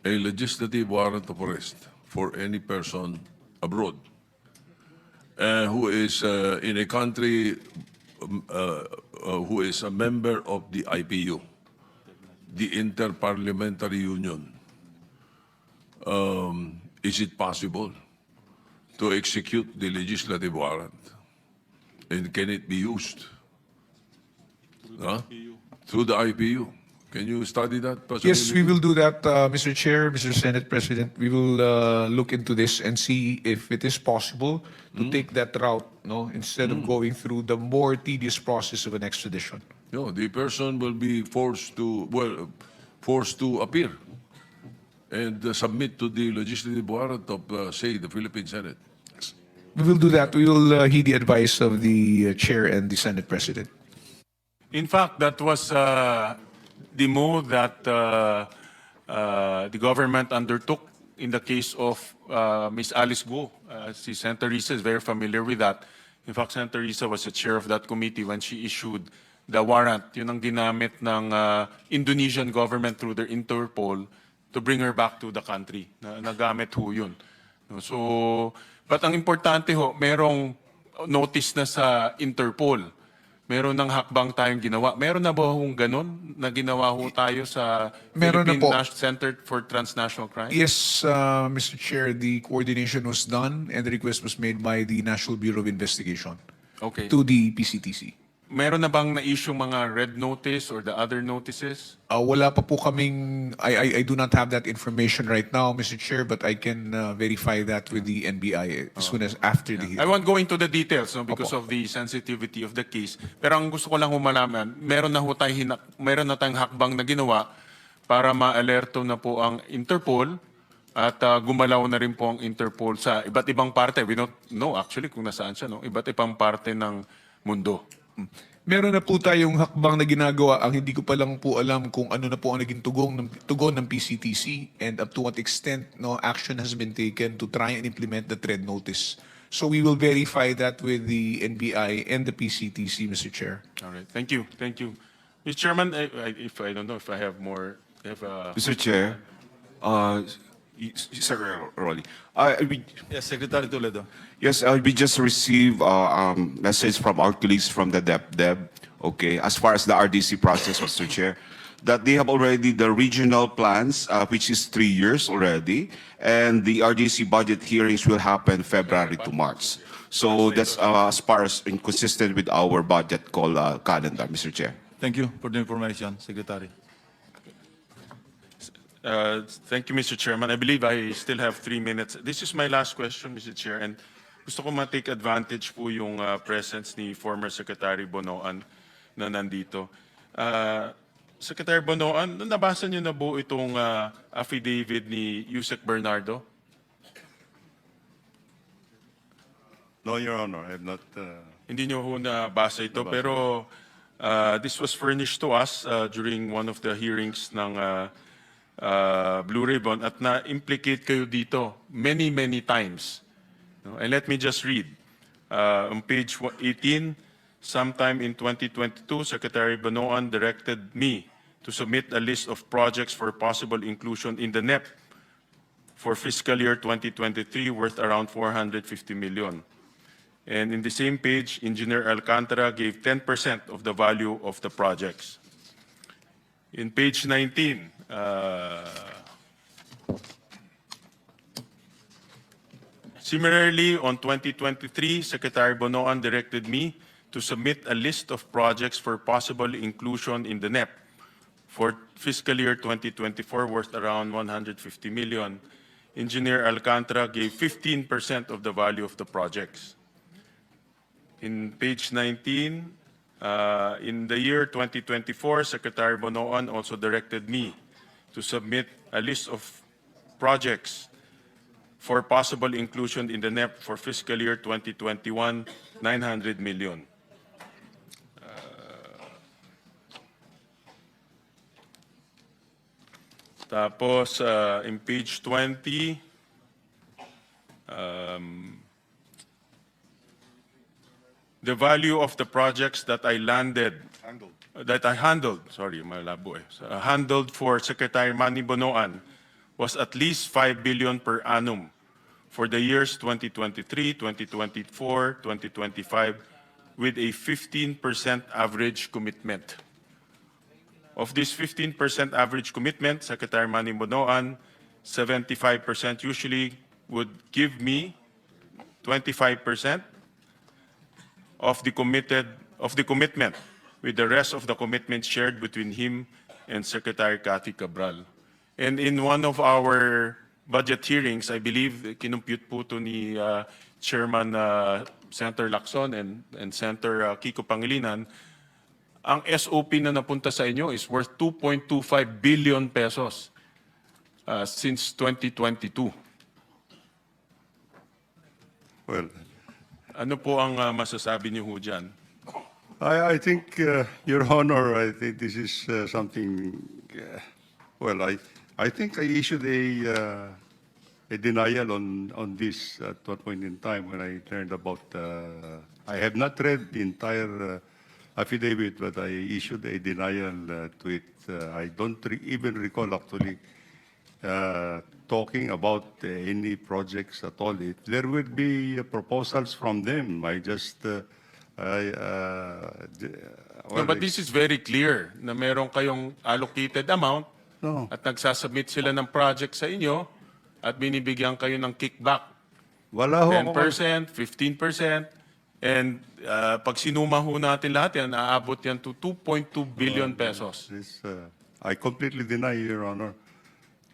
a legislative warrant of arrest for any person abroad who is in a country who is a member of the IPU, the Interparliamentary Union, is it possible to execute the legislative warrant? And can it be used? Through the IPU. Can you study that? Yes, we will do that, Mr. Chair, Mr. Senate President. We will look into this and see if it is possible to take that route, no, instead of going through the more tedious process of an extradition. No, the person will be forced to appear and submit to the legislative warrant of, say, the Philippine Senate. We will do that. We will heed the advice of the Chair and the Senate President. In fact, that was the move that the government undertook in the case of Ms. Alice Go. Si Senator Risa is very familiar with that. In fact, Senator Risa was the chair of that committee when she issued the warrant. Yun ang ginamit ng Indonesian government through their Interpol to bring her back to the country. Nagamit ho yun. So, but ang importante ho, merong notice na sa Interpol. Meron ng hakbang tayong ginawa. Meron na ba hong ganun na ginawa ho tayo sa Meron na Philippine po. Center for Transnational Crime? Yes, Mr. Chair, the coordination was done and the request was made by the National Bureau of Investigation Okay. to the PCTC. Meron na bang na-issue mga red notice or the other notices? Wala pa po kaming, I do not have that information right now, Mr. Chair, but I can verify that with the NBI as soon as after the I hearing. won't go into the details no, because Opo. of the sensitivity of the case. Pero ang gusto ko lang humalaman, meron na tayong hakbang na ginawa para ma-alerto na po ang Interpol at gumalaw na rin po ang Interpol sa iba't ibang parte. We don't know actually kung nasaan siya, no? Iba't ibang parte ng mundo. Meron na po tayong hakbang na ginagawa. Ang hindi ko pa lang po alam kung ano na po ang naging tugon ng PCTC and up to what extent no action has been taken to try and implement the red notice. So we will verify that with the NBI and the PCTC, Mr. Chair. All right. Thank you. Thank you. Mr. Chairman, if I don't know if I have more. Mr. Chair, Secretary Rolly, Yes, Secretary Toledo. yes, we just received message from our colleagues from the DepDep, okay, as far as the RDC process, Mr. Chair, that they have already the regional plans, which is 3 years already, and the RDC budget hearings will happen February to March. So that's as far as inconsistent with our budget call calendar, Mr. Chair. Thank you for the information, Secretary. Thank you, Mr. Chairman. I believe I still have 3 minutes. This is my last question, Mr. Chair, and gusto ko ma-take advantage po yung presence ni former Secretary Bonoan na nandito. Secretary Bonoan, nabasa niyo na po itong affidavit ni Yusek Bernardo? No, Your Honor, I have not. Hindi niyo ho nabasa ito, pero this was furnished to us during one of the hearings ng Blue Ribbon at na-implicate kayo dito many, many times. No? And let me just read. On page 18, sometime in 2022, Secretary Bonoan directed me to submit a list of projects for possible inclusion in the NEP for fiscal year 2023 worth around 450 million. And in the same page, Engineer Alcantara gave 10% of the value of the projects. In page 19, similarly, on 2023, Secretary Bonoan directed me to submit a list of projects for possible inclusion in the NEP for fiscal year 2024 worth around 150 million. Engineer Alcantara gave 15% of the value of the projects. In page 19, in the year 2024, Secretary Bonoan also directed me to submit a list of projects for possible inclusion in the NEP for fiscal year 2021, 900 million. Tapos, in page 20, the value of the projects that I handled for Secretary Manny Bonoan was at least 5 billion per annum for the years 2023, 2024, 2025, with a 15% average commitment. Of this 15% average commitment, Secretary Manny Bonoan, 75% usually would give me 25% of the commitment, with the rest of the commitment shared between him and Secretary Cathy Cabral. And in one of our budget hearings, I believe, kinumpute po ito ni Chairman Senator Lacson and Senator Kiko Pangilinan, ang SOP na napunta sa inyo is worth 2.25 billion pesos since 2022. Well, Ano po ang masasabi niyo ho dyan? I think, Your Honor, I think this is something, well, I think I issued a denial on this at one point in time when I learned about, I have not read the entire affidavit, but I issued a denial to it. I don't even recall actually talking about any projects at all. There would be proposals from them. I just, No, well, but this is very clear na meron kayong allocated amount No. at nagsasubmit sila ng project sa inyo at binibigyan kayo ng kickback. wala ho ako- 10%, 15%, and pag sinuma ho natin lahat yan, aabot yan to 2.2 billion pesos. This, I completely deny, Your Honor.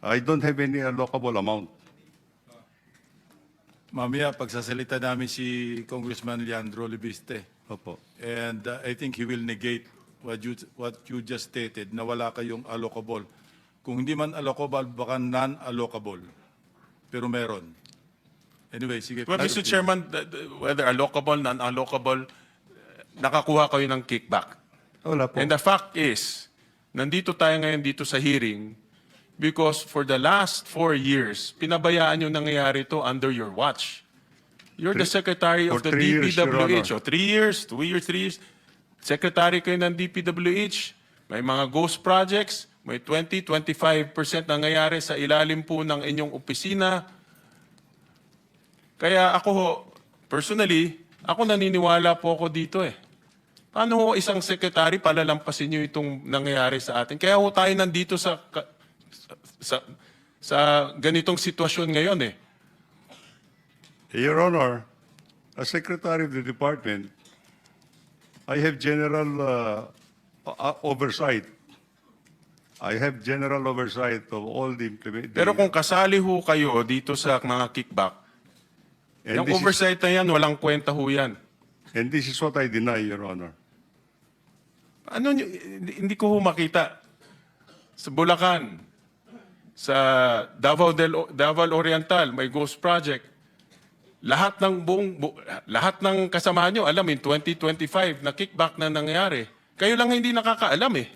I don't have any allocable amount. Mamaya, pagsasalita namin si Congressman Leandro Libiste. Opo. And I think he will negate what you just stated, na wala kayong allocable. Kung hindi man allocable, baka non-allocable. Pero meron. Anyway, sige. Well, Mr. Chairman, whether allocable, non-allocable, nakakuha kayo ng kickback. Wala po. And the fact is, nandito tayo ngayon dito sa hearing because for the last 4 years, pinabayaan yung nangyayari to under your watch. You're the secretary of for the 3 years, Your DPWH. Honor. O 3 years, 2 years, 3 years. Secretary kayo ng DPWH. May mga ghost projects. May 20-25% nangyayari sa ilalim po ng inyong opisina. Kaya ako ho, personally, ako naniniwala po ako dito eh. Paano ho isang secretary palalampasin nyo itong nangyayari sa atin? Kaya ho tayo nandito sa ganitong sitwasyon ngayon eh. Your Honor, as Secretary of the Department, I have general oversight. I have general oversight of all the implementation. Pero kung kasali ho kayo dito sa mga kickback, And yung this is- oversight na yan, walang kwenta ho yan. And this is what I deny, Your Honor. Ano, hindi ko ho makita. Sa Bulacan, sa Davao Oriental, may ghost project. Lahat ng kasamahan nyo, alam, in 2025, na kickback na nangyari. Kayo lang hindi nakakaalam eh.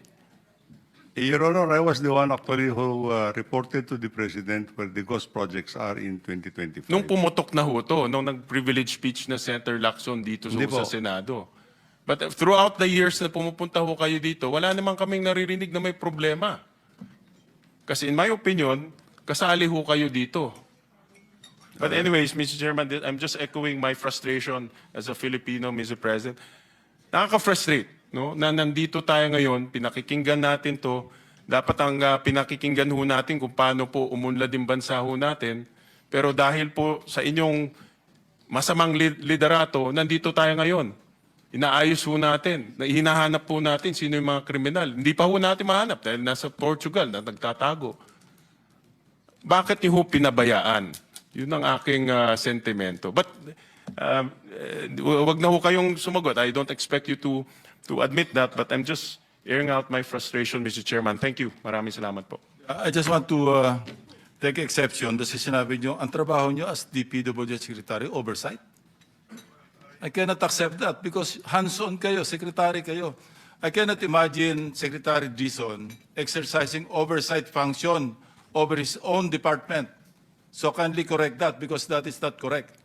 Your Honor, I was the one actually who reported to the President where the ghost projects are in 2025. Nung pumutok na ho to, nung nag-privilege speech na Senator Lacson dito Hindi sa po. Senado. But throughout the years na pumupunta ho kayo dito, wala naman kaming naririnig na may problema. Kasi in my opinion, kasali ho kayo dito. But anyways, Mr. Chairman, I'm just echoing my frustration as a Filipino, Mr. President. Nakaka-frustrate, no? Na nandito tayo ngayon, pinakikinggan natin to. Dapat ang pinakikinggan ho natin kung paano po umunlad yung bansa ho natin. Pero dahil po sa inyong masamang liderato, nandito tayo ngayon. Inaayos ho natin. Hinahanap po natin sino yung mga kriminal. Hindi pa ho natin mahanap dahil nasa Portugal na nagtatago. Bakit niyo ho pinabayaan? Yun ang aking sentimento. But wag na ho kayong sumagot. I don't expect you to admit that, but I'm just airing out my frustration, Mr. Chairman. Thank you. Maraming salamat po. I just want to take exception kasi sinabi nyo, ang trabaho nyo as DPWH Secretary, oversight. I cannot accept that because hands-on kayo, secretary kayo. I cannot imagine Secretary Dizon exercising oversight function over his own department. So kindly correct that because that is not correct.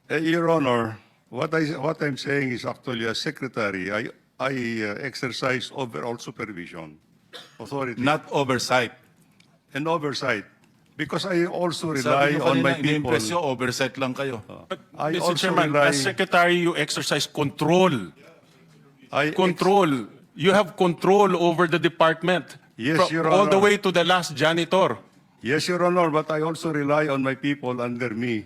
Your Honor, what I'm saying is actually as Secretary, I exercise overall supervision authority. Not oversight. and oversight. Because I also Sabi rely nyo on kanina, my people. ini-impress nyo, oversight lang kayo. I Mr. also Chairman, rely- as Secretary, you exercise control. I Control. You have control over the department. Yes, Your all the Honor. way to the last janitor. Yes, Your Honor, but I also rely on my people under me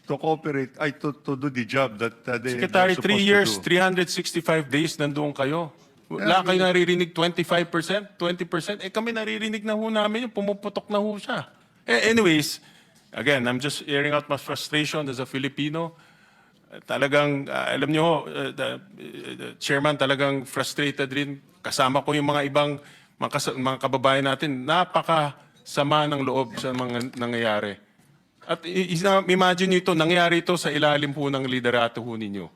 to cooperate, to do the job that Secretary, they're 3 supposed years, to do. 365 days, nandoon kayo. Wala kayo naririnig 25%, 20%. Eh kami naririnig na ho namin yung pumuputok na ho siya. Anyways, again, I'm just airing out my frustration as a Filipino. Talagang, alam nyo ho, the chairman talagang frustrated rin. Kasama ko yung mga ibang mga kababayan natin. Napakasama ng loob sa mga nangyayari. At imagine nyo ito, nangyari ito sa ilalim po ng liderato ho ninyo.